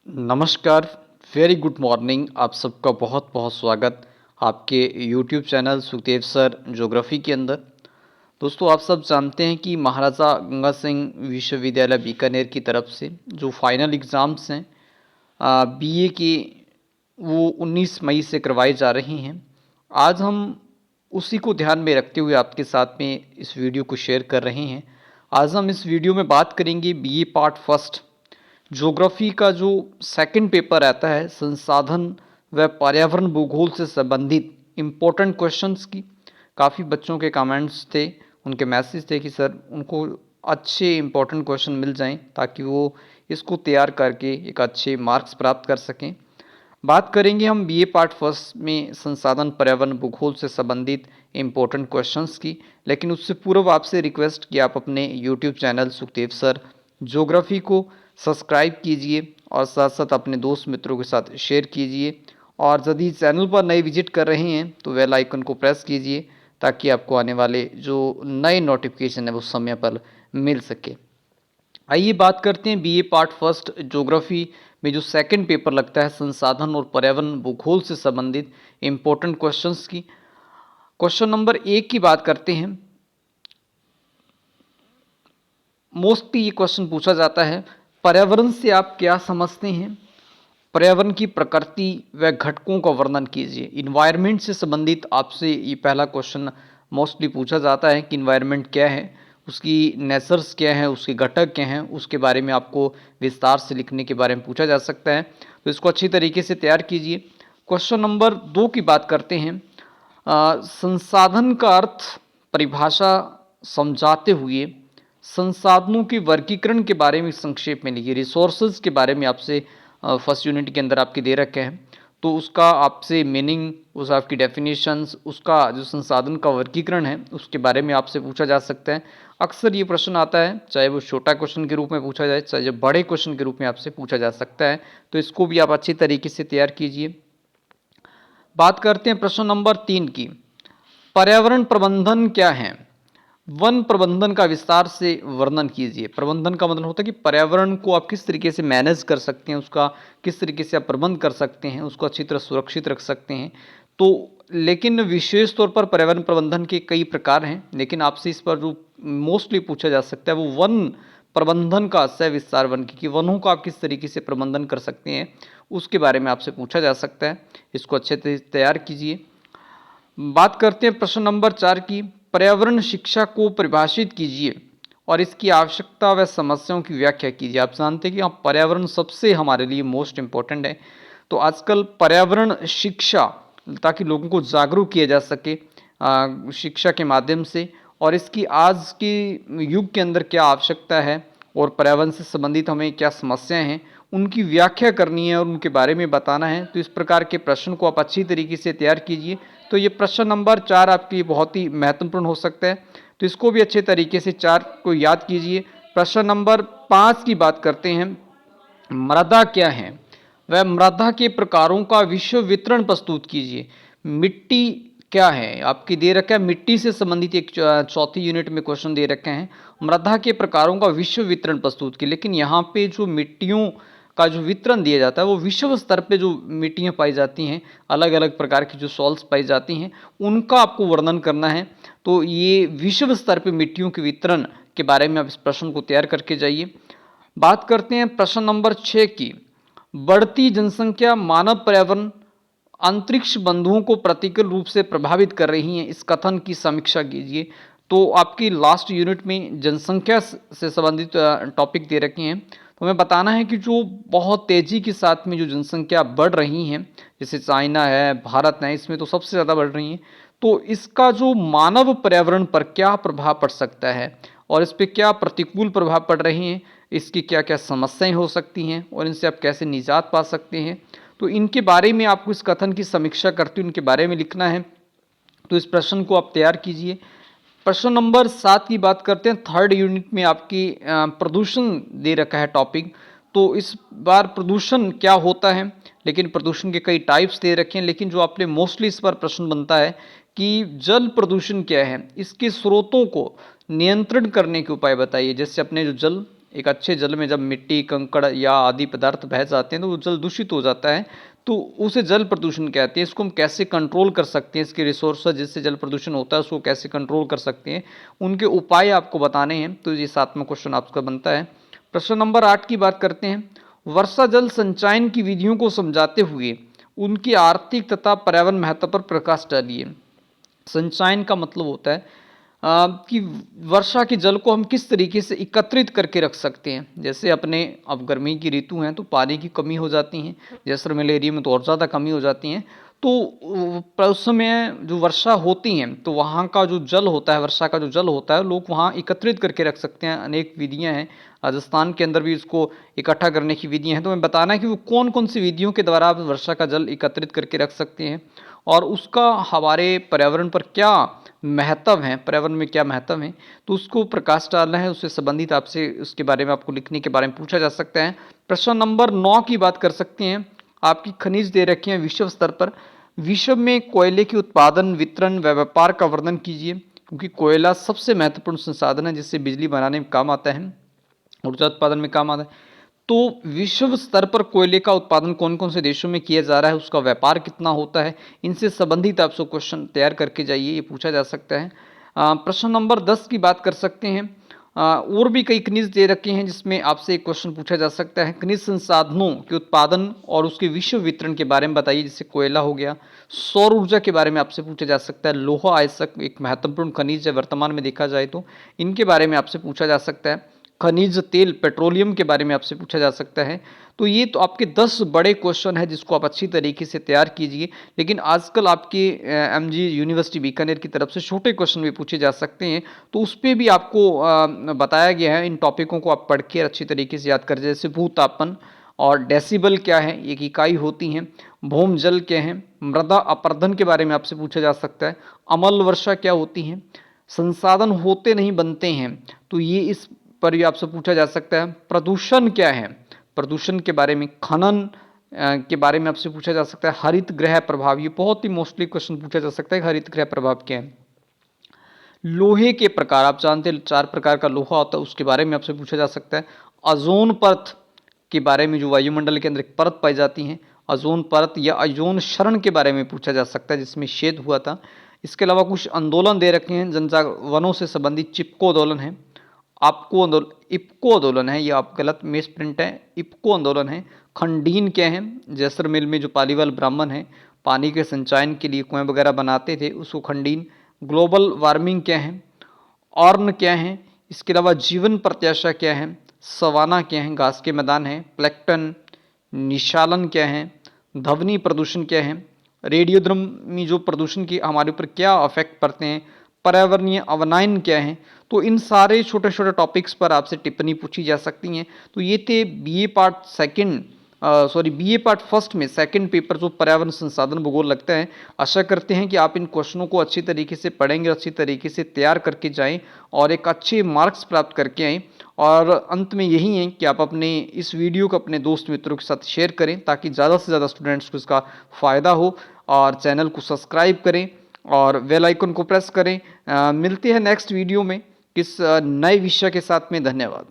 नमस्कार, very good morning. आप सबका बहुत बहुत स्वागत आपके YouTube channel Sukhdev sir geography के अंदर। दोस्तों, आप सब जानते हैं कि महाराजा गंगा सिंह विश्वविद्यालय बीकानेर की तरफ से जो फाइनल एग्ज़ाम्स हैं बीए के, वो 19 मई से करवाए जा रहे हैं। आज हम उसी को ध्यान में रखते हुए आपके साथ में इस वीडियो को शेयर कर रहे हैं। आज हम इस वीडियो में बात करेंगे बीए पार्ट फर्स्ट ज्योग्राफी का जो सेकंड पेपर आता है, संसाधन व पर्यावरण भूगोल से संबंधित इम्पोर्टेंट क्वेश्चंस की। काफ़ी बच्चों के कमेंट्स थे, उनके मैसेज थे कि सर उनको अच्छे इम्पोर्टेंट क्वेश्चन मिल जाएं ताकि वो इसको तैयार करके एक अच्छे मार्क्स प्राप्त कर सकें। बात करेंगे हम बीए पार्ट फर्स्ट में संसाधन पर्यावरण भूगोल से संबंधित इम्पोर्टेंट क्वेश्चंस की। लेकिन उससे पूर्व आपसे रिक्वेस्ट कि आप अपने YouTube channel Sukhdev sir geography को सब्सक्राइब कीजिए और साथ साथ अपने दोस्त मित्रों के साथ शेयर कीजिए। और यदि चैनल पर नए विजिट कर रहे हैं तो बेल आइकन को प्रेस कीजिए ताकि आपको आने वाले जो नए नोटिफिकेशन है वो समय पर मिल सके। आइए बात करते हैं बीए पार्ट फर्स्ट ज्योग्राफी में जो सेकंड पेपर लगता है संसाधन और पर्यावरण भूगोल से संबंधित इम्पोर्टेंट क्वेश्चंस की। क्वेश्चन नंबर 1 की बात करते हैं। मोस्टली ये क्वेश्चन पूछा जाता है, पर्यावरण से आप क्या समझते हैं? पर्यावरण की प्रकृति व घटकों का वर्णन कीजिए। इन्वायरमेंट से संबंधित आपसे ये पहला क्वेश्चन मोस्टली पूछा जाता है कि इन्वायरमेंट क्या है, उसकी नेचर्स क्या है, उसके घटक क्या हैं, उसके बारे में आपको विस्तार से लिखने के बारे में पूछा जा सकता है। तो इसको अच्छी तरीके से तैयार कीजिए। क्वेश्चन नंबर 2 की बात करते हैं। संसाधन का अर्थ परिभाषा समझाते हुए संसाधनों के वर्गीकरण के बारे में संक्षेप में लिखिए। रिसोर्सेज के बारे में आपसे फर्स्ट यूनिट के अंदर आपके दे रखे हैं, तो उसका आपसे मीनिंग, उस आपकी डेफिनेशंस, उसका जो संसाधन का वर्गीकरण है उसके बारे में आपसे पूछा जा सकता है। अक्सर ये प्रश्न आता है, चाहे वो छोटा क्वेश्चन के रूप में पूछा जाए, चाहे बड़े क्वेश्चन के रूप में आपसे पूछा जा सकता है। तो इसको भी आप अच्छी तरीके से तैयार कीजिए। बात करते हैं प्रश्न नंबर 3 की। पर्यावरण प्रबंधन क्या है? वन प्रबंधन का विस्तार से वर्णन कीजिए। प्रबंधन का मतलब होता है कि पर्यावरण को आप किस तरीके से मैनेज कर सकते हैं, उसका किस तरीके से आप प्रबंध कर सकते हैं, उसको अच्छी तरह सुरक्षित रख सकते हैं। तो लेकिन विशेष तौर पर पर्यावरण प्रबंधन के कई प्रकार हैं, लेकिन आपसे इस पर जो मोस्टली पूछा जा सकता है वो वन प्रबंधन का सविस्तार वर्णन कि वनों का आप किस तरीके से प्रबंधन कर सकते हैं, उसके बारे में आपसे पूछा जा सकता है। इसको अच्छे से तैयार कीजिए। बात करते हैं प्रश्न नंबर 4 की। पर्यावरण शिक्षा को परिभाषित कीजिए और इसकी आवश्यकता व समस्याओं की व्याख्या कीजिए। आप जानते हैं कि आप पर्यावरण सबसे हमारे लिए मोस्ट इम्पोर्टेंट है, तो आजकल पर्यावरण शिक्षा, ताकि लोगों को जागरूक किया जा सके शिक्षा के माध्यम से, और इसकी आज के युग के अंदर क्या आवश्यकता है और पर्यावरण से संबंधित हमें क्या समस्याएं हैं, उनकी व्याख्या करनी है और उनके बारे में बताना है। तो इस प्रकार के प्रश्न को आप अच्छी तरीके से तैयार कीजिए। तो ये प्रश्न नंबर 4 आपके लिए बहुत ही महत्वपूर्ण हो सकता है, तो इसको भी अच्छे तरीके से 4 को याद कीजिए। प्रश्न नंबर 5 की बात करते हैं। मृदा क्या है? वह मृदा के प्रकारों का विश्व वितरण प्रस्तुत कीजिए। मिट्टी क्या है? आपकी दे रखा है मिट्टी से संबंधित एक चौथी यूनिट में क्वेश्चन दे रखे हैं, मृदा के प्रकारों का विश्व वितरण प्रस्तुत की। लेकिन यहाँ पे जो मिट्टियों का जो वितरण दिया जाता है वो विश्व स्तर पे जो मिट्टियाँ पाई जाती हैं, अलग अलग प्रकार की जो सॉल्ट्स पाई जाती हैं, उनका आपको वर्णन करना है। तो ये विश्व स्तर पे मिट्टियों के वितरण के बारे में आप इस प्रश्न को तैयार करके जाइए। बात करते हैं प्रश्न नंबर 6 की। बढ़ती जनसंख्या मानव पर्यावरण अंतरिक्ष बंधुओं को प्रतिकूल रूप से प्रभावित कर रही हैं, इस कथन की समीक्षा कीजिए। तो आपकी लास्ट यूनिट में जनसंख्या से संबंधित टॉपिक दे रखे हैं, तो हमें बताना है कि जो बहुत तेज़ी के साथ में जो जनसंख्या बढ़ रही हैं, जैसे चाइना है, भारत है, इसमें तो सबसे ज़्यादा बढ़ रही हैं, तो इसका जो मानव पर्यावरण पर क्या प्रभाव पड़ सकता है और इस पर क्या प्रतिकूल प्रभाव पड़ रहे हैं, इसकी क्या क्या समस्याएं हो सकती हैं और इनसे आप कैसे निजात पा सकते हैं, तो इनके बारे में आपको इस कथन की समीक्षा करते हुए इनके बारे में लिखना है। तो इस प्रश्न को आप तैयार कीजिए। प्रश्न नंबर 7 की बात करते हैं। थर्ड यूनिट में आपकी प्रदूषण दे रखा है टॉपिक। तो इस बार प्रदूषण क्या होता है, लेकिन प्रदूषण के कई टाइप्स दे रखे हैं, लेकिन जो आपने मोस्टली इस पर प्रश्न बनता है कि जल प्रदूषण क्या है, इसके स्रोतों को नियंत्रण करने के उपाय बताइए। जैसे अपने जो जल एक अच्छे जल में जब मिट्टी, कंकड़ या आदि पदार्थ बह जाते हैं तो वो जल दूषित हो जाता है, तो उसे जल प्रदूषण कहते हैं। इसको हम कैसे कंट्रोल कर सकते हैं, इसके रिसोर्सेज जिससे जल प्रदूषण होता है उसको कैसे कंट्रोल कर सकते हैं, उनके उपाय आपको बताने हैं। तो ये 7वां क्वेश्चन आपका बनता है। प्रश्न नंबर 8 की बात करते हैं। वर्षा जल संचयन की विधियों को समझाते हुए उनकी आर्थिक तथा पर्यावरण महत्व पर प्रकाश डालिए। संचयन का मतलब होता है कि वर्षा के जल को हम किस तरीके से एकत्रित करके रख सकते हैं। जैसे अपने अब गर्मी की ऋतु है तो पानी की कमी हो जाती है, जैसलमेर एरिया में तो और ज़्यादा कमी हो जाती है। तो उस समय जो वर्षा होती हैं तो वहाँ का जो जल होता है, वर्षा का जो जल होता है, लोग वहाँ एकत्रित करके रख सकते हैं। अनेक विधियाँ हैं, राजस्थान के अंदर भी इसको इकट्ठा करने की विधियाँ हैं। तो मैं बताना है कि वो कौन कौन सी विधियों के द्वारा आप वर्षा का जल एकत्रित करके रख सकते हैं और उसका हमारे पर्यावरण पर क्या महत्व है, पर्यावरण में क्या महत्व है, तो उसको प्रकाश डालना है। उससे संबंधित आपसे उसके बारे में आपको लिखने के बारे में पूछा जा सकता है। प्रश्न नंबर 9 की बात कर सकते हैं। आपकी खनिज दे रखे हैं विश्व स्तर पर। विश्व में कोयले के उत्पादन, वितरण व व्यापार का वर्णन कीजिए, क्योंकि कोयला सबसे महत्वपूर्ण संसाधन है जिससे बिजली बनाने में काम आता है, ऊर्जा उत्पादन में काम आता है। तो विश्व स्तर पर कोयले का उत्पादन कौन कौन से देशों में किया जा रहा है, उसका व्यापार कितना होता है, इनसे संबंधित आपसे क्वेश्चन तैयार करके जाइए, ये पूछा जा सकता है। प्रश्न नंबर 10 की बात कर सकते हैं। और भी कई खनिज दे रखे हैं जिसमें आपसे एक क्वेश्चन पूछा जा सकता है। खनिज संसाधनों के उत्पादन और उसके विश्व वितरण के बारे में बताइए, जैसे कोयला हो गया। सौर ऊर्जा के बारे में आपसे पूछा जा सकता है। लोहा आयस्क एक महत्वपूर्ण खनिज है वर्तमान में देखा जाए तो, इनके बारे में आपसे पूछा जा सकता है। खनिज तेल, पेट्रोलियम के बारे में आपसे पूछा जा सकता है। तो ये तो आपके 10 बड़े क्वेश्चन हैं जिसको आप अच्छी तरीके से तैयार कीजिए। लेकिन आजकल आपके एमजी यूनिवर्सिटी बीकानेर की तरफ से छोटे क्वेश्चन भी पूछे जा सकते हैं, तो उस पे भी आपको बताया गया है। इन टॉपिकों को आप पढ़ के अच्छी तरीके से याद कर, जैसे भूतापन और डेसिबल क्या है, एक इकाई होती हैं। भौम जल क्या है, मृदा अपरदन के बारे में आपसे पूछा जा सकता है। अमल वर्षा क्या होती है, संसाधन होते नहीं बनते हैं, तो ये इस पर भी आपसे पूछा जा सकता है। प्रदूषण क्या है, प्रदूषण के बारे में। खनन के बारे में आपसे पूछा जा सकता है। हरित गृह प्रभाव, ये बहुत ही मोस्टली क्वेश्चन पूछा जा सकता है, हरित गृह प्रभाव क्या है। लोहे के प्रकार, आप जानते हैं 4 प्रकार का लोहा होता है, उसके बारे में आपसे पूछा जा सकता है। ओजोन परत के बारे में, जो वायुमंडल के अंदर एक परत पाई जाती है, ओजोन परत या ओजोन क्षरण के बारे में पूछा जा सकता है, जिसमें छेद हुआ था। इसके अलावा कुछ आंदोलन दे रखे हैं, वनों से संबंधित। चिपको आंदोलन है, आपको आंदोलन, इपको आंदोलन है, ये आप गलत मिस प्रिंट है, इपको आंदोलन है। खंडीन क्या है, जैसलमेर में जो पालीवाल ब्राह्मण है पानी के संचयन के लिए कुएं वगैरह बनाते थे, उसको खंडीन। ग्लोबल वार्मिंग क्या है, ऑर्न क्या है। इसके अलावा जीवन प्रत्याशा क्या है, सवाना क्या है, घास के मैदान है। प्लेक्टन, निशालन क्या है, ध्वनि प्रदूषण क्या है, रेडियोधर्मी जो प्रदूषण की हमारे ऊपर क्या अफेक्ट पड़ते हैं, पर्यावरणीय अवनयन क्या है। तो इन सारे छोटे छोटे टॉपिक्स पर आपसे टिप्पणी पूछी जा सकती हैं। तो ये थे BA part second, BA part first में सेकंड पेपर जो पर्यावरण संसाधन भूगोल लगता है। आशा करते हैं कि आप इन क्वेश्चनों को अच्छी तरीके से पढ़ेंगे, अच्छी तरीके से तैयार करके जाएं और एक अच्छे मार्क्स प्राप्त करके आएँ। और अंत में यही है कि आप अपने इस वीडियो को अपने दोस्त मित्रों के साथ शेयर करें, ताकि ज़्यादा से ज़्यादा स्टूडेंट्स को इसका फ़ायदा हो। और चैनल को सब्सक्राइब करें और बेल आइकन को प्रेस करें। मिलते हैं नेक्स्ट वीडियो में किस नए विषय के साथ में। धन्यवाद।